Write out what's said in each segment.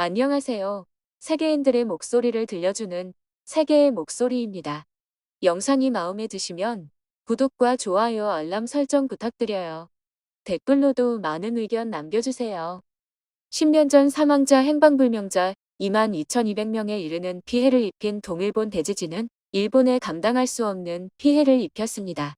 안녕하세요. 세계인들의 목소리를 들려주는 세계의 목소리입니다. 영상이 마음에 드시면 구독과 좋아요, 알람 설정 부탁드려요. 댓글로도 많은 의견 남겨주세요. 10년 전 사망자 행방불명자 22,200명에 이르는 피해를 입힌 동일본 대지진은 일본에 감당할 수 없는 피해를 입혔습니다.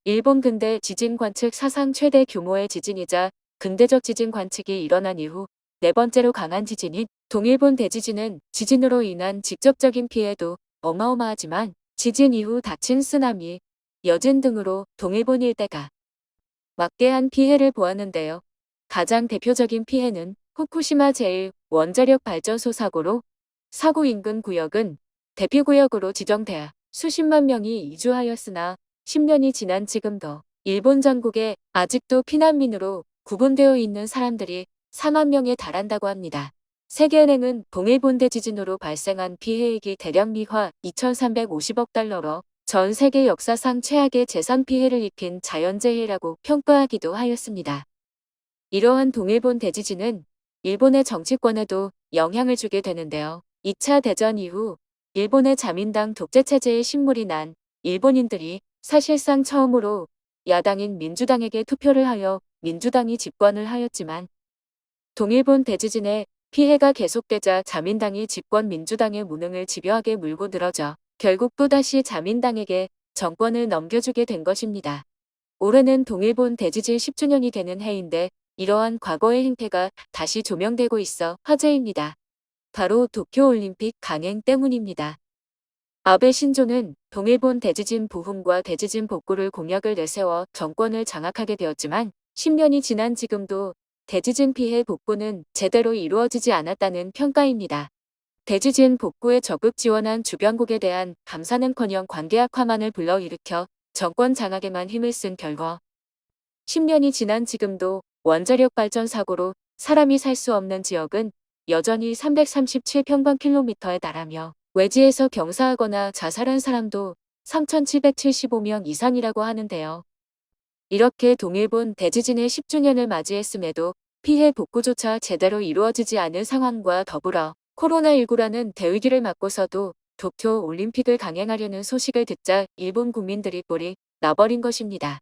일본 근대 지진 관측 사상 최대 규모의 지진이자 근대적 지진 관측이 일어난 이후 네 번째로 강한 지진인 동일본 대지진은 지진으로 인한 직접적인 피해도 어마어마하지만 지진 이후 닥친 쓰나미, 여진 등으로 동일본 일대가 막대한 피해를 보았는데요. 가장 대표적인 피해는 후쿠시마 제1원자력 발전소 사고로 사고 인근 구역은 대피구역으로 지정되어 수십만 명이 이주하였으나 10년이 지난 지금도 일본 전국에 아직도 피난민으로 구분되어 있는 사람들이 4만 명에 달한다고 합니다. 세계은행은 동일본 대지진으로 발생한 피해액이 대략 미화 2,350억 달러로 전 세계 역사상 최악의 재산 피해를 입힌 자연재해라고 평가하기도 하였습니다. 이러한 동일본 대지진은 일본의 정치권에도 영향을 주게 되는데요. 2차 대전 이후 일본의 자민당 독재체제의 신물이 난 일본인들이 사실상 처음으로 야당인 민주당에게 투표를 하여 민주당이 집권을 하였지만 동일본 대지진의 피해가 계속되자 자민당이 집권 민주당의 무능을 집요하게 물고 늘어져 결국 또다시 자민당에게 정권을 넘겨주게 된 것입니다. 올해는 동일본 대지진 10주년이 되는 해인데 이러한 과거의 행태가 다시 조명되고 있어 화제입니다. 바로 도쿄올림픽 강행 때문입니다. 아베 신조는 동일본 대지진 부흥과 대지진 복구를 공약을 내세워 정권을 장악하게 되었지만 10년이 지난 지금도 대지진 피해 복구는 제대로 이루어지지 않았다는 평가입니다. 대지진 복구에 적극 지원한 주변국에 대한 감사는커녕 관계 악화만을 불러일으켜 정권 장악에만 힘을 쓴 결과 10년이 지난 지금도 원자력 발전 사고로 사람이 살 수 없는 지역은 여전히 337평방킬로미터에 달하며 외지에서 경사하거나 자살한 사람도 3,775명 이상이라고 하는데요. 이렇게 동일본 대지진의 10주년을 맞이했음에도 피해 복구조차 제대로 이루어지지 않은 상황과 더불어 코로나19라는 대위기를 맞고서도 도쿄 올림픽을 강행하려는 소식을 듣자 일본 국민들이 뿔이 나버린 것입니다.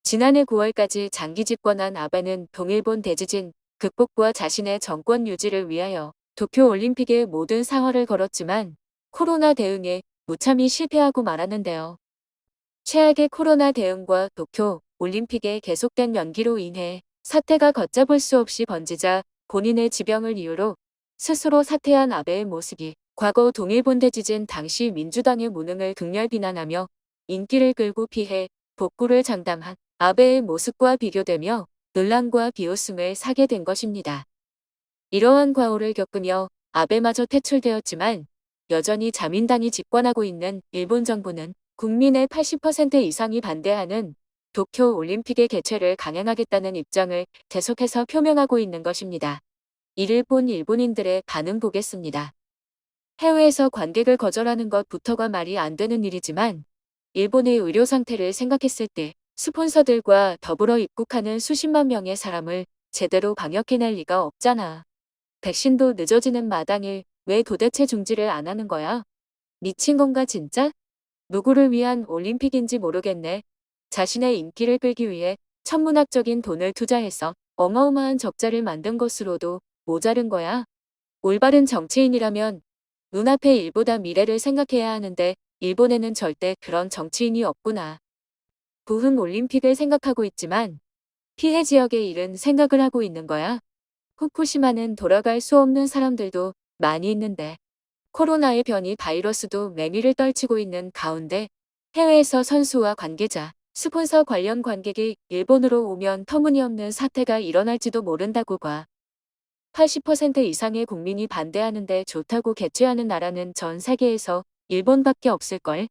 지난해 9월까지 장기 집권한 아베는 동일본 대지진 극복과 자신의 정권 유지를 위하여 도쿄 올림픽의 모든 상허를 걸었지만 코로나 대응에 무참히 실패하고 말았는데요. 최악의 코로나 대응과 도쿄 올림픽의 계속된 연기로 인해 사태가 걷잡을 수 없이 번지자 본인의 지병을 이유로 스스로 사퇴한 아베의 모습이 과거 동일본 대지진 당시 민주당의 무능을 극렬 비난하며 인기를 끌고 피해 복구를 장담한 아베의 모습과 비교되며 논란과 비웃음을 사게 된 것입니다. 이러한 과오를 겪으며 아베마저 퇴출되었지만 여전히 자민당이 집권하고 있는 일본 정부는 국민의 80% 이상이 반대하는 도쿄 올림픽의 개최를 강행하겠다는 입장을 계속해서 표명하고 있는 것입니다. 이를 본 일본인들의 반응 보겠습니다. 해외에서 관객을 거절하는 것부터가 말이 안 되는 일이지만 일본의 의료 상태를 생각했을 때 스폰서들과 더불어 입국하는 수십만 명의 사람을 제대로 방역해낼 리가 없잖아. 백신도 늦어지는 마당에 왜 도대체 중지를 안 하는 거야? 미친 건가 진짜? 누구를 위한 올림픽인지 모르겠네. 자신의 인기를 끌기 위해 천문학적인 돈을 투자해서 어마어마한 적자를 만든 것으로도 모자른 거야. 올바른 정치인이라면 눈앞의 일보다 미래를 생각해야 하는데 일본에는 절대 그런 정치인이 없구나. 부흥 올림픽을 생각하고 있지만 피해 지역의 일은 생각을 하고 있는 거야. 후쿠시마는 돌아갈 수 없는 사람들도 많이 있는데 코로나의 변이 바이러스도 매미를 떨치고 있는 가운데 해외에서 선수와 관계자, 스폰서 관련 관객이 일본으로 오면 터무니없는 사태가 일어날지도 모른다고 봐. 80% 이상의 국민이 반대하는데 좋다고 개최하는 나라는 전 세계에서 일본밖에 없을걸.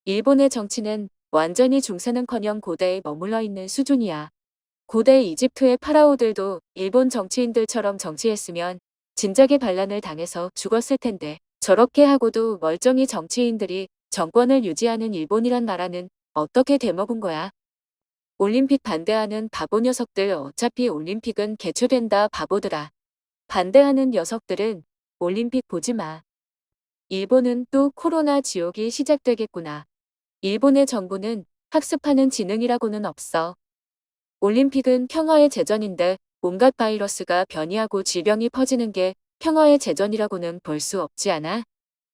일본의 정치는 완전히 중세는커녕 고대에 머물러 있는 수준이야. 고대 이집트의 파라오들도 일본 정치인들처럼 정치했으면 진작에 반란을 당해서 죽었을 텐데 저렇게 하고도 멀쩡히 정치인들이 정권을 유지하는 일본이란 나라는 어떻게 돼먹은 거야. 올림픽 반대하는 바보 녀석들 어차피 올림픽은 개최된다 바보들아. 반대하는 녀석들은 올림픽 보지 마. 일본은 또 코로나 지옥이 시작되겠구나. 일본의 정부는 학습하는 지능이라고는 없어. 올림픽은 평화의 제전인데 온갖 바이러스가 변이하고 질병이 퍼지는 게 평화의 제전이라고는 볼 수 없지 않아?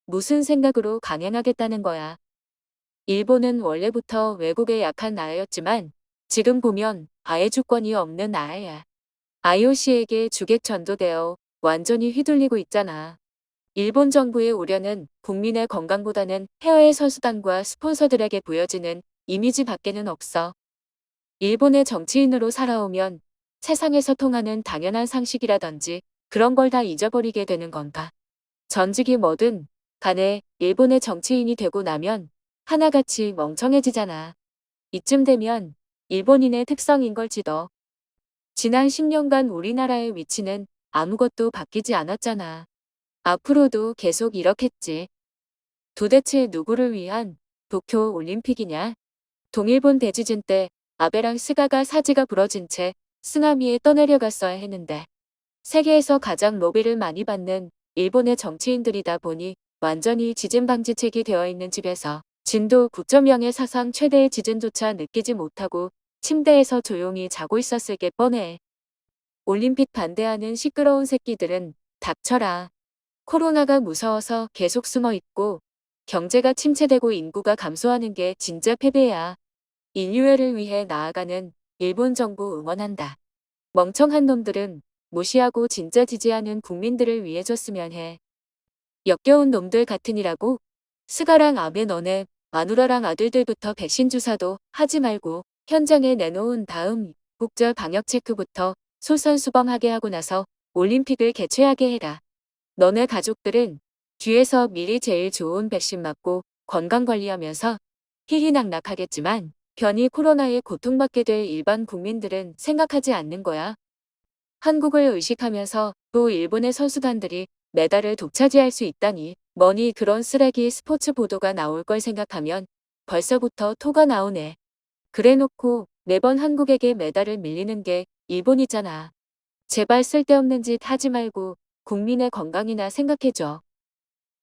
무슨 생각으로 강행하겠다는 거야. 일본은 원래부터 외국에 약한 나라였지만 지금 보면 아예 주권이 없는 나라야. IOC에게 주객 전도되어 완전히 휘둘리고 있잖아. 일본 정부의 우려는 국민의 건강보다는 해외 선수단과 스폰서들에게 보여지는 이미지 밖에는 없어. 일본의 정치인으로 살아오면 세상에서 통하는 당연한 상식이라든지 그런 걸 다 잊어버리게 되는 건가. 전직이 뭐든 간에 일본의 정치인이 되고 나면 하나같이 멍청해지잖아. 이쯤 되면 일본인의 특성인 걸지도. 지난 10년간 우리나라의 위치는 아무것도 바뀌지 않았잖아. 앞으로도 계속 이렇겠지. 도대체 누구를 위한 도쿄 올림픽이냐? 동일본 대지진 때 아베랑 스가가 사지가 부러진 채 쓰나미에 떠내려갔어야 했는데 세계에서 가장 로비를 많이 받는 일본의 정치인들이다 보니 완전히 지진 방지책이 되어 있는 집에서 진도 9.0의 사상 최대의 지진조차 느끼지 못하고 침대에서 조용히 자고 있었을 게 뻔해. 올림픽 반대하는 시끄러운 새끼들은 닥쳐라. 코로나가 무서워서 계속 숨어 있고 경제가 침체되고 인구가 감소하는 게 진짜 패배야. 인류애를 위해 나아가는 일본 정부 응원한다. 멍청한 놈들은 무시하고 진짜 지지하는 국민들을 위해 줬으면 해. 역겨운 놈들 같으니라고? 스가랑 아베 너네 마누라랑 아들들부터 백신 주사도 하지 말고 현장에 내놓은 다음 국절 방역 체크부터 솔선수범하게 하고 나서 올림픽을 개최하게 해라. 너네 가족들은 뒤에서 미리 제일 좋은 백신 맞고 건강관리하면서 희희낙낙하겠지만 괜히 코로나에 고통받게 될 일반 국민들은 생각하지 않는 거야. 한국을 의식하면서 또 일본의 선수단들이 메달을 독차지할 수 있다니 뭐니 그런 쓰레기 스포츠 보도가 나올 걸 생각하면 벌써부터 토가 나오네. 그래놓고 매번 한국에게 메달을 밀리는 게 일본이잖아. 제발 쓸데없는 짓 하지 말고 국민의 건강이나 생각해줘.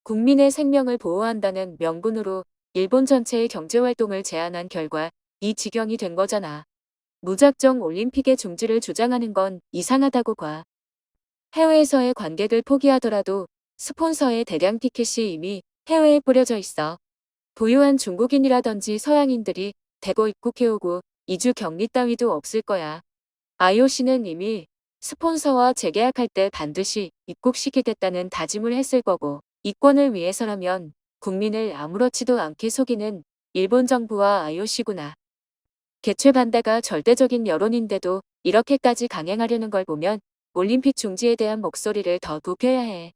국민의 생명을 보호한다는 명분으로 일본 전체의 경제활동을 제한한 결과 이 지경이 된 거잖아. 무작정 올림픽의 중지를 주장하는 건 이상하다고 봐. 해외에서의 관객을 포기하더라도 스폰서의 대량 티켓이 이미 해외에 뿌려져 있어. 부유한 중국인이라든지 서양인들이 대거 입국해오고 이주 격리 따위도 없을 거야. IOC는 이미 스폰서와 재계약할 때 반드시 입국시키겠다는 다짐을 했을 거고 이권을 위해서라면 국민을 아무렇지도 않게 속이는 일본 정부와 IOC구나. 개최 반대가 절대적인 여론인데도 이렇게까지 강행하려는 걸 보면 올림픽 중지에 대한 목소리를 더 높여야 해.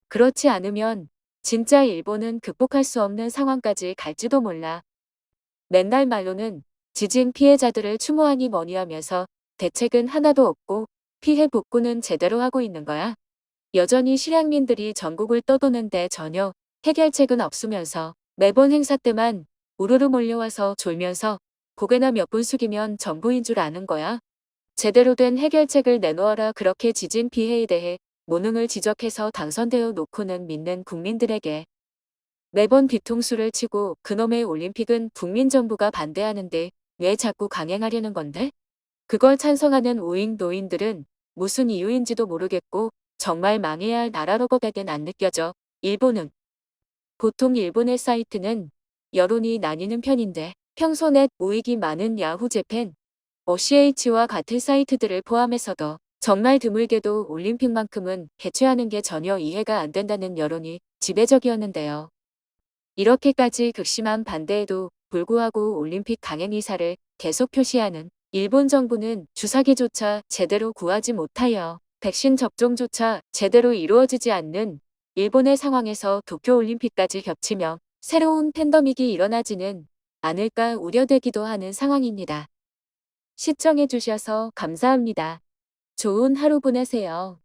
그렇지 않으면 진짜 일본은 극복할 수 없는 상황까지 갈지도 몰라. 맨날 말로는 지진 피해자들을 추모하니 뭐니 하면서 대책은 하나도 없고 피해 복구는 제대로 하고 있는 거야. 여전히 실향민들이 전국을 떠도는데 전혀 해결책은 없으면서 매번 행사 때만 우르르 몰려와서 졸면서 고개나 몇 분 숙이면 전부인 줄 아는 거야. 제대로 된 해결책을 내놓아라. 그렇게 지진 피해에 대해 무능을 지적해서 당선되어 놓고는 믿는 국민들에게 매번 뒤통수를 치고 그놈의 올림픽은 국민 전부가 반대하는데 왜 자꾸 강행하려는 건데? 그걸 찬성하는 우익 노인들은 무슨 이유인지도 모르겠고 정말 망해야 할 나라로거밖엔 안 느껴져. 일본은 보통 일본의 사이트는 여론이 나뉘는 편인데 평소 넷 우익이 많은 야후 재팬, OCH와 같은 사이트들을 포함해서도 정말 드물게도 올림픽만큼은 개최하는 게 전혀 이해가 안 된다는 여론이 지배적이었는데요. 이렇게까지 극심한 반대에도 불구하고 올림픽 강행 의사를 계속 표시하는 일본 정부는 주사기조차 제대로 구하지 못하여 백신 접종조차 제대로 이루어지지 않는 일본의 상황에서 도쿄올림픽까지 겹치며 새로운 팬데믹이 일어나지는 않을까 우려되기도 하는 상황입니다. 시청해주셔서 감사합니다. 좋은 하루 보내세요.